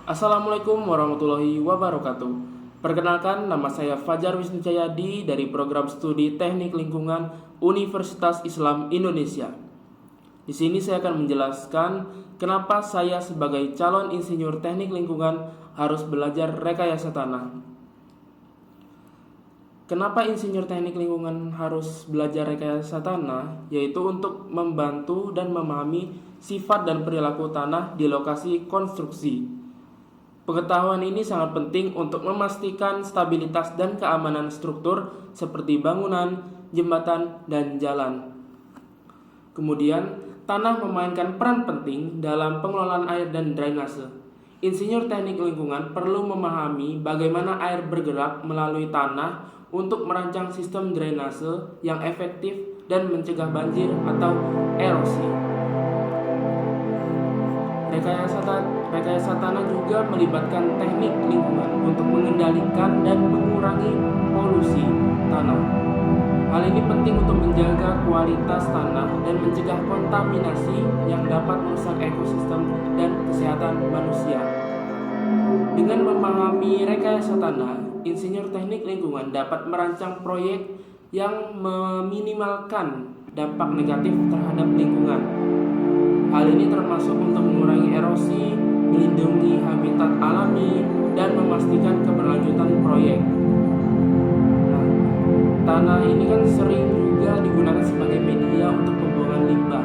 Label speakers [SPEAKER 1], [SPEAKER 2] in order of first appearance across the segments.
[SPEAKER 1] Assalamualaikum warahmatullahi wabarakatuh. Perkenalkan, nama saya Fajar Wisnu Cahyadi dari Program Studi Teknik Lingkungan Universitas Islam Indonesia. Di sini saya akan menjelaskan kenapa saya sebagai calon insinyur teknik lingkungan harus belajar rekayasa tanah. Kenapa insinyur teknik lingkungan harus belajar rekayasa tanah? Yaitu untuk membantu dan memahami sifat dan perilaku tanah di lokasi konstruksi. Pengetahuan ini sangat penting untuk memastikan stabilitas dan keamanan struktur seperti bangunan, jembatan, dan jalan. Kemudian, tanah memainkan peran penting dalam pengelolaan air dan drainase. Insinyur teknik lingkungan perlu memahami bagaimana air bergerak melalui tanah untuk merancang sistem drainase yang efektif dan mencegah banjir atau erosi. Rekayasa tanah juga melibatkan teknik lingkungan untuk mengendalikan dan mengurangi polusi tanah. Hal ini penting untuk menjaga kualitas tanah dan mencegah kontaminasi yang dapat merusak ekosistem dan kesehatan manusia. Dengan memahami rekayasa tanah, insinyur teknik lingkungan dapat merancang proyek yang meminimalkan dampak negatif terhadap lingkungan. Hal ini termasuk untuk mengurangi erosi, melindungi habitat alami, dan memastikan keberlanjutan proyek. Tanah ini kan sering juga digunakan sebagai media untuk pembuangan limbah.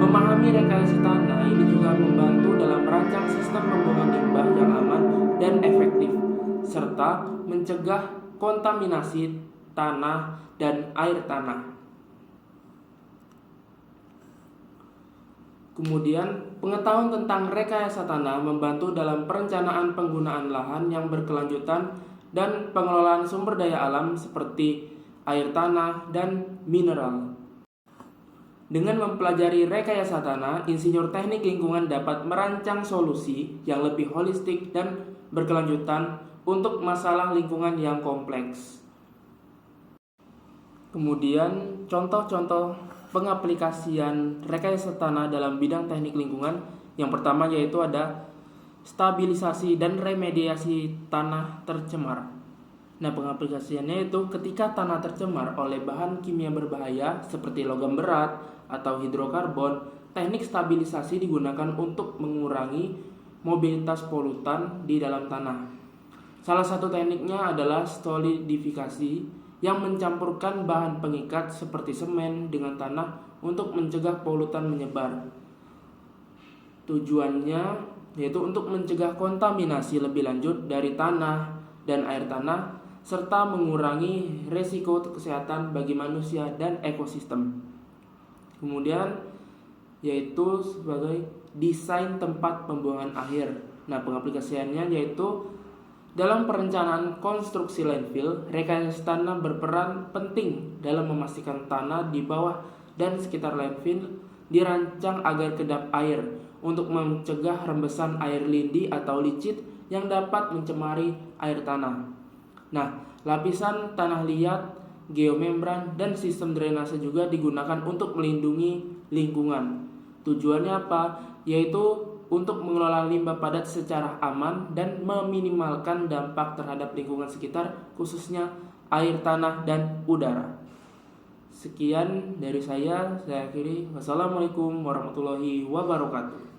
[SPEAKER 1] Memahami rekayasa tanah ini juga membantu dalam merancang sistem pembuangan limbah yang aman dan efektif, serta mencegah kontaminasi tanah dan air tanah. Kemudian, pengetahuan tentang rekayasa tanah membantu dalam perencanaan penggunaan lahan yang berkelanjutan dan pengelolaan sumber daya alam seperti air tanah dan mineral. Dengan mempelajari rekayasa tanah, insinyur teknik lingkungan dapat merancang solusi yang lebih holistik dan berkelanjutan untuk masalah lingkungan yang kompleks. Kemudian, contoh-contoh pengaplikasian rekayasa tanah dalam bidang teknik lingkungan yang pertama yaitu ada stabilisasi dan remediasi tanah tercemar. Nah, pengaplikasiannya itu ketika tanah tercemar oleh bahan kimia berbahaya seperti logam berat atau hidrokarbon, teknik stabilisasi digunakan untuk mengurangi mobilitas polutan di dalam tanah. Salah satu tekniknya adalah solidifikasi yang mencampurkan bahan pengikat seperti semen dengan tanah untuk mencegah polutan menyebar. Tujuannya yaitu untuk mencegah kontaminasi lebih lanjut dari tanah dan air tanah serta mengurangi resiko kesehatan bagi manusia dan ekosistem. Kemudian yaitu sebagai desain tempat pembuangan akhir. Nah, pengaplikasiannya yaitu dalam perencanaan konstruksi landfill, rekayasa tanah berperan penting dalam memastikan tanah di bawah dan sekitar landfill dirancang agar kedap air untuk mencegah rembesan air lindi atau licit yang dapat mencemari air tanah. Nah, lapisan tanah liat, geomembran, dan sistem drainase juga digunakan untuk melindungi lingkungan. Tujuannya apa? Yaitu untuk mengelola limbah padat secara aman dan meminimalkan dampak terhadap lingkungan sekitar, khususnya air tanah dan udara. Sekian dari saya akhiri. Wassalamualaikum warahmatullahi wabarakatuh.